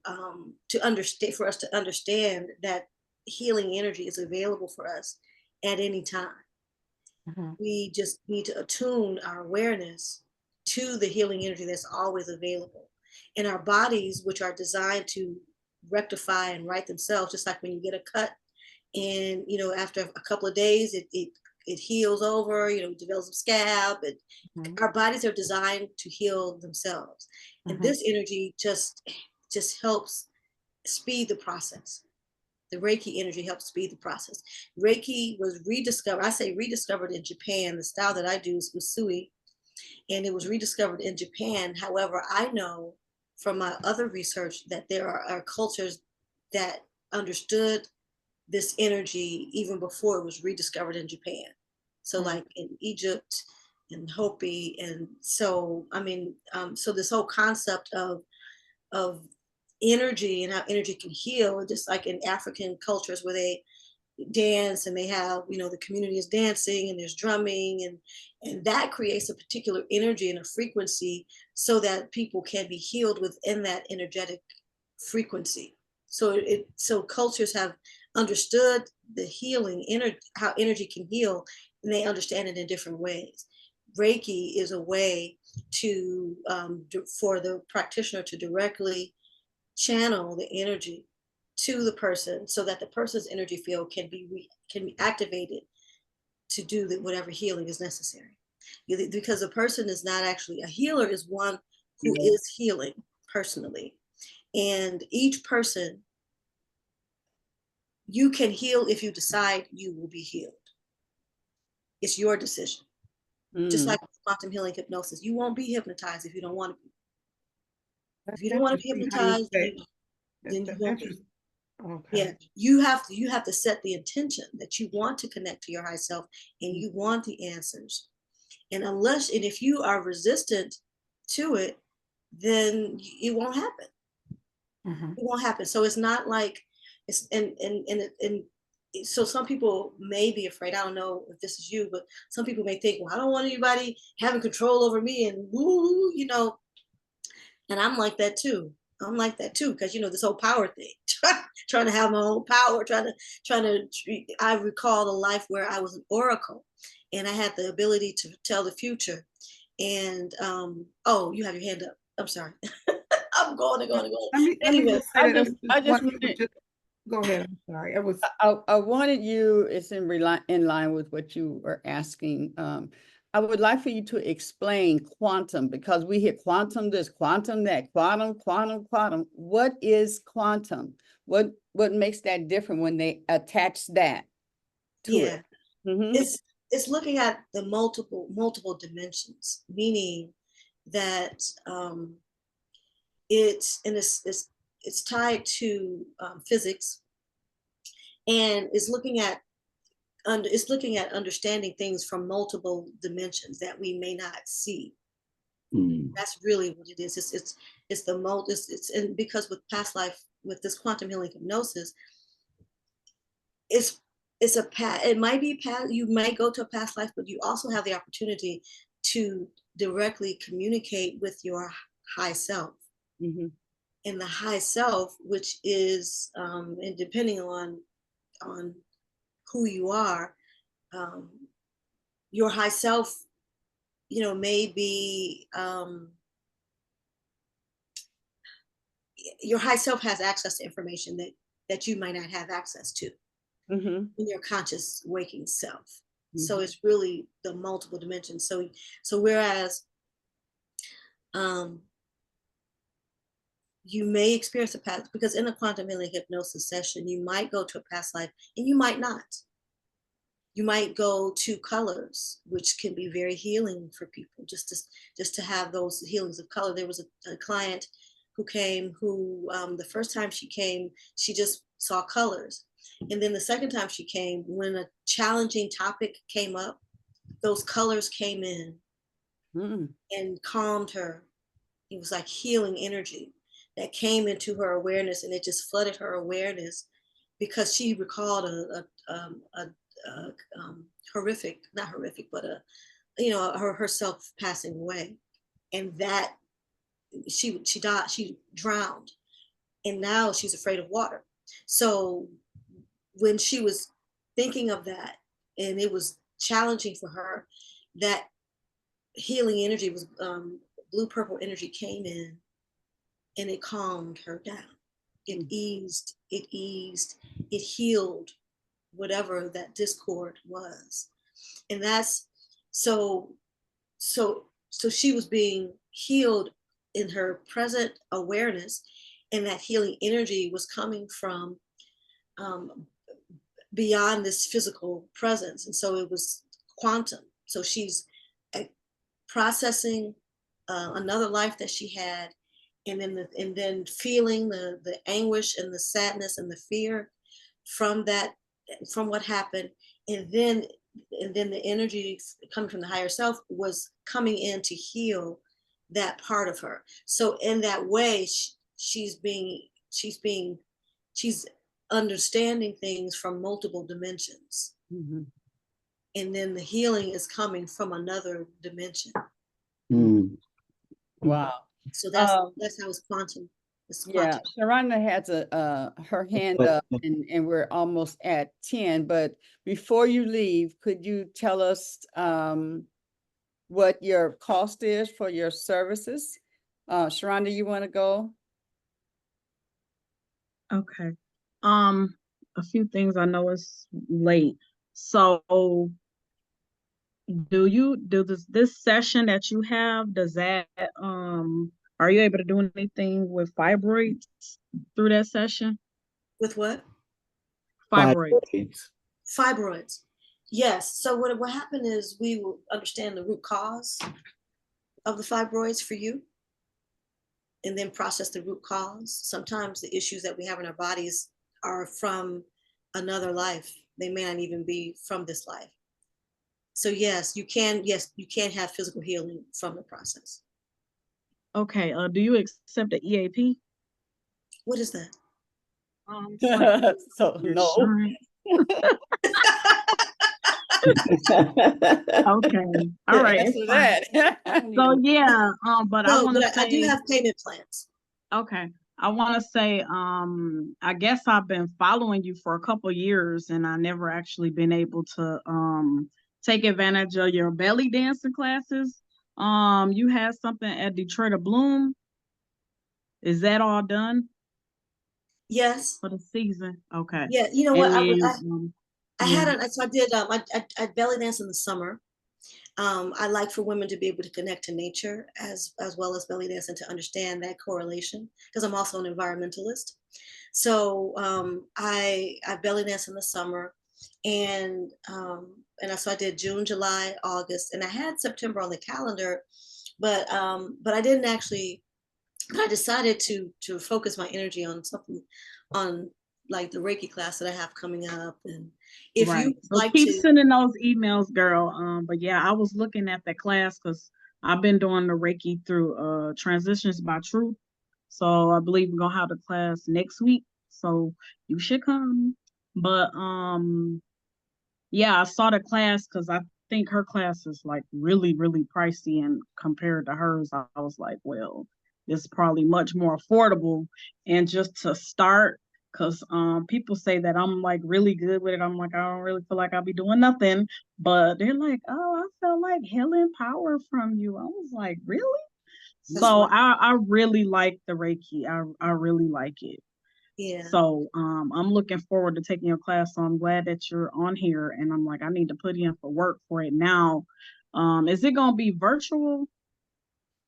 understand, for us to understand that healing energy is available for us at any time. We just need to attune our awareness to the healing energy that's always available. And our bodies, which are designed to rectify and right themselves, just like when you get a cut and, after a couple of days, it heals over, develops a scab. Our bodies are designed to heal themselves. And this energy just just helps speed the process. The Reiki energy helps speed the process. Reiki was rediscovered, I say rediscovered in Japan. The style that I do is Usui, and it was rediscovered in Japan. However, I know from my other research that there are cultures that understood this energy even before it was rediscovered in Japan. So like in Egypt and Hopi. And so, I mean, so this whole concept of energy and how energy can heal, just like in African cultures where they dance and they have, you know, the community is dancing and there's drumming, and that creates a particular energy and a frequency so that people can be healed within that energetic frequency. So cultures have understood the healing, how energy can heal, and they understand it in different ways. Reiki is a way to for the practitioner to directly channel the energy to the person so that the person's energy field can be activated to do whatever healing is necessary. Because a person is not actually a healer, is one who is healing personally. And each person, you can heal if you decide you will be healed. It's your decision. Just like quantum healing hypnosis, you won't be hypnotized if you don't want to be. If you don't want to be hypnotized, then you won't be. Okay. Yeah, you have to set the intention that you want to connect to your high self and you want the answers. And if you are resistant to it, then it won't happen. It won't happen. So it's not like it's and so some people may be afraid. I don't know if this is you, but some people may think, well, I don't want anybody having control over me and woo, you know. And I'm like that too. Because you know this whole power thing, trying to have my own power, I recall a life where I was an oracle, and I had the ability to tell the future. And oh, you have your hand up. I'm sorry. I'm going. Let me just say that. I just wanted, go ahead. I'm sorry. I wanted you, it's in line with what you were asking. I would like for you to explain quantum, because we hear quantum this, quantum that, quantum. What is quantum? What makes that different when they attach that to it? It's looking at the multiple dimensions, meaning that it's tied to physics, and it's looking at understanding things from multiple dimensions that we may not see. That's really what it is. And because with past life, with this quantum healing hypnosis, it might be past, you might go to a past life, but you also have the opportunity to directly communicate with your high self. And the high self, which is and depending on who you are, your high self, you know, may be your high self has access to information that you might not have access to in your conscious waking self. So it's really the multiple dimensions. So whereas you may experience a past, because in a quantum healing hypnosis session, you might go to a past life and you might not. You might go to colors, which can be very healing for people, just to have those healings of color. There was a client who came who the first time she came, she just saw colors. And then the second time she came, when a challenging topic came up, those colors came in and calmed her. It was like healing energy that came into her awareness, and it just flooded her awareness because she recalled horrific, not horrific, but herself passing away, and that she died, she drowned, and now she's afraid of water. So when she was thinking of that, and it was challenging for her, that healing energy was blue purple energy came in, and it calmed her down. It eased, it healed whatever that discord was. And that's so she was being healed in her present awareness, and that healing energy was coming from beyond this physical presence. And so it was quantum. So she's processing another life that she had, and then feeling the anguish and the sadness and the fear from that, from what happened. And then the energy coming from the higher self was coming in to heal that part of her. So in that way, she's understanding things from multiple dimensions. Mm-hmm. And then the healing is coming from another dimension. Mm. Wow. So that's how it's quantum. It's Yeah, quantum. Sharonda has her hand up, and we're almost at 10. But before you leave, could you tell us what your cost is for your services? Sharonda, you want to go? Okay. A few things. I know it's late. So do this session that you have, does that are you able to do anything with fibroids through that session? With what? Fibroids. Fibroids. Yes. So what happened is we will understand the root cause of the fibroids for you, and then process the root cause. Sometimes the issues that we have in our bodies are from another life. They may not even be from this life. So yes, you can have physical healing from the process. Okay. Do you accept the EAP? What is that? So no. Okay. All right. Answer that. So yeah, but no, I want to say I do have payment plans. Okay. I want to say, I guess I've been following you for a couple years, and I never actually been able to take advantage of your belly dancing classes. You had something at Detroit of Bloom. Is that all done Yes. for the season? Okay. Yeah. You know And what? I yeah. had so I did I belly dance in the summer. I like for women to be able to connect to nature as well as belly dance, and to understand that correlation, because I'm also an environmentalist. So I belly dance in the summer, and so I did June, July, August, and I had September on the calendar, but I didn't actually. I decided to focus my energy on something, on like the Reiki class that I have coming up. And if Right. you So like keep to sending those emails, girl. But yeah, I was looking at the class because I've been doing the Reiki through Transitions by Truth. So I believe we're gonna have the class next week. So you should come. But yeah, I saw the class because I think her class is like really, really pricey, and compared to hers, I was like, well, it's probably much more affordable. And just to start, because people say that I'm like really good with it. I'm like, I don't really feel like I'll be doing nothing. But they're like, oh, I felt like healing power from you. I was like, really? So I really like the Reiki. I really like it. Yeah. So I'm looking forward to taking your class. So I'm glad that you're on here, and I'm like, I need to put in for work for it now. Is it gonna be virtual?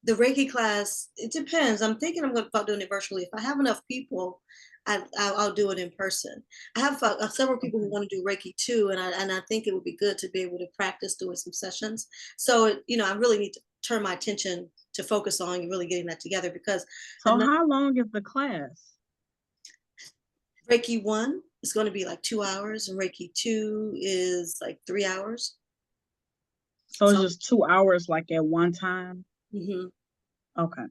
The Reiki class, it depends. I'm thinking I'm about doing it virtually. If I have enough people, I'll do it in person. I have several people who want to do Reiki too, and I think it would be good to be able to practice doing some sessions. So I really need to turn my attention to focus on really getting that together, because So how long is the class? Reiki 1 is going to be like 2 hours, and Reiki 2 is like 3 hours. So it's just 2 hours, like at one time. Mm-hmm. Okay.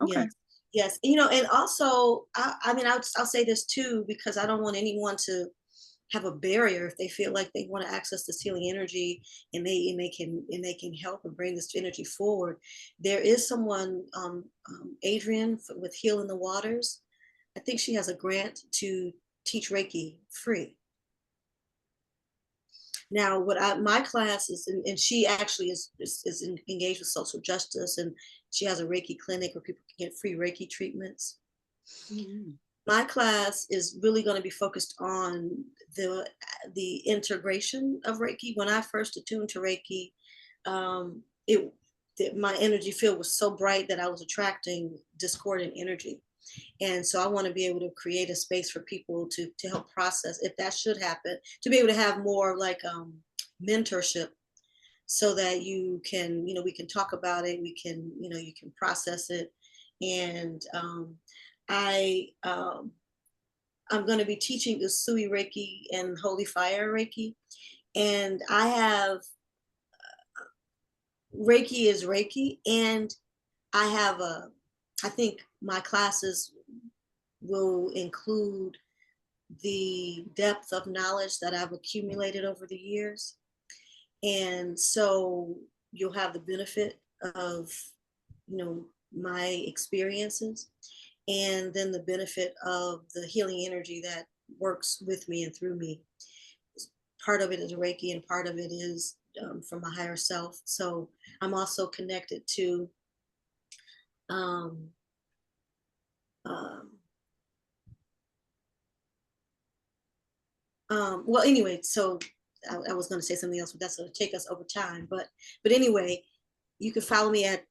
Okay. Yes. And also, I'll say this too, because I don't want anyone to have a barrier if they feel like they want to access this healing energy, and they can help and bring this energy forward. There is someone, Adrian with Heal in the Waters. I think she has a grant to teach Reiki free. Now, my class is, and she actually is engaged with social justice, and she has a Reiki clinic where people can get free Reiki treatments. Mm-hmm. My class is really going to be focused on the integration of Reiki. When I first attuned to Reiki, my energy field was so bright that I was attracting discordant energy. And so I want to be able to create a space for people to help process, if that should happen, to be able to have more like mentorship, so that you can, we can talk about it, we can, you can process it. And I'm going to be teaching Usui Reiki and Holy Fire Reiki. And I have Reiki is Reiki. And I think my classes will include the depth of knowledge that I've accumulated over the years. And so you'll have the benefit of, my experiences, and then the benefit of the healing energy that works with me and through me. Part of it is Reiki, and part of it is from my higher self. So I'm also connected to well, anyway, so I was going to say something else, but that's going to take us over time. But anyway, you can follow me at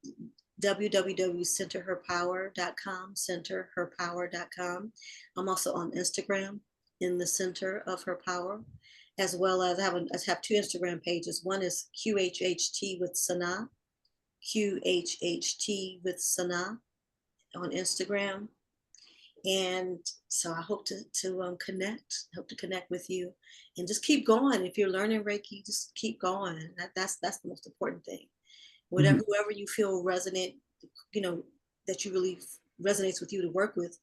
www.centerherpower.com, centerherpower.com. I'm also on Instagram in the Center of Her Power, as well as I have two Instagram pages. One is QHHT with Sana, QHHT with Sana on Instagram. And so I hope to connect with you, and just keep going. If you're learning Reiki, just keep going. That's the most important thing. Whoever you feel resonant, that you really resonates with you to work with,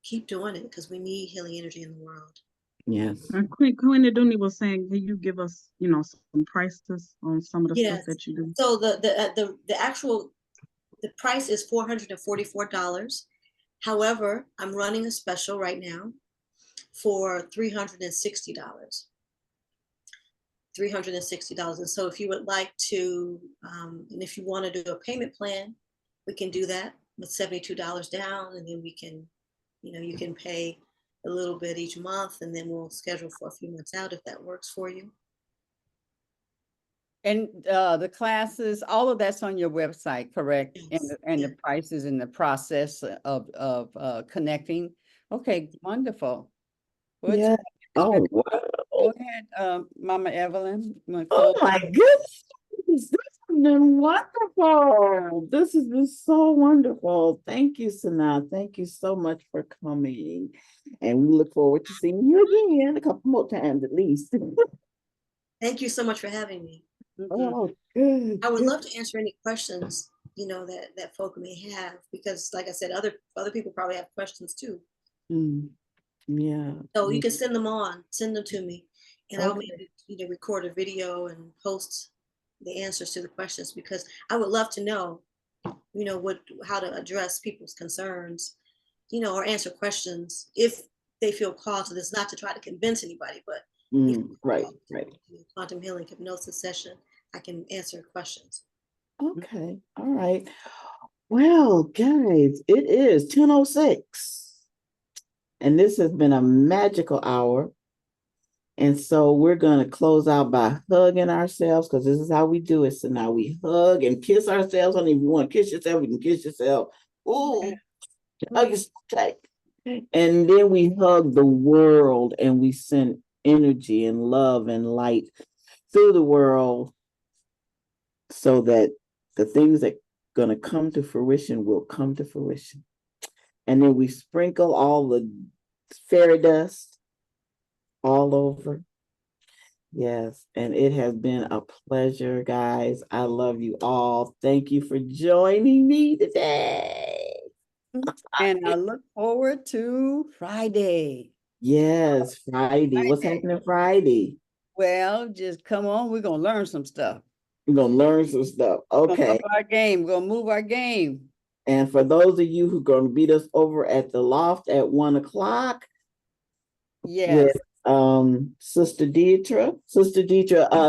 keep doing it, because we need healing energy in the world. Yes. Queen Aduni was saying, can you give us, some prices on some of the stuff that you do? So the price is $444. However, I'm running a special right now for $360. $360. And so if you would like to, and if you want to do a payment plan, we can do that with $72 down, and then we can, you can pay a little bit each month, and then we'll schedule for a few months out if that works for you. And the classes, all of that's on your website, correct? Yes. And the prices and the process of connecting. Okay, wonderful. Yeah. Oh, wow. Go ahead, Mama Evelyn. Oh my goodness. This has been wonderful. This has been so wonderful. Thank you, Sana. Thank you so much for coming. And we look forward to seeing you again a couple more times at least. Thank you so much for having me. Oh, good. I would love to answer any questions, that folk may have, because like I said, other people probably have questions too. Yeah. So you can send them to me, and I'll Okay. maybe record a video and post the answers to the questions, because I would love to know, how to address people's concerns, or answer questions if they feel called to this, not to try to convince anybody, but right. Quantum healing hypnosis session, I can answer questions. Okay. All right. Well, guys, it is 10:06. And this has been a magical hour. And so we're going to close out by hugging ourselves, because this is how we do it. So now we hug and kiss ourselves. And if you want to kiss yourself, you can kiss yourself. Ooh, hug yourself tight. And then we hug the world, and we send energy and love and light through the world, so that the things that are going to come to fruition will come to fruition. And then we sprinkle all the fairy dust all over. Yes, and it has been a pleasure, guys. I love you all. Thank you for joining me today. And I look forward to Friday. Yes, Friday. What's happening Friday? Well, just come on. We're going to learn some stuff. We're going to learn some stuff. Okay. We're going to move our game. And for those of you who are going to meet us over at the loft at 1:00. Yes. With Sister Deidre,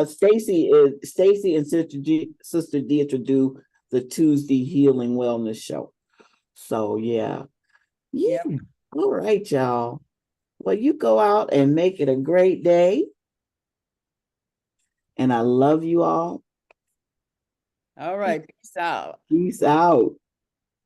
Stacy and Sister Deidre do the Tuesday Healing Wellness Show. So yeah. All right, y'all. Well, you go out and make it a great day. And I love you all. All right. Peace out. Peace out.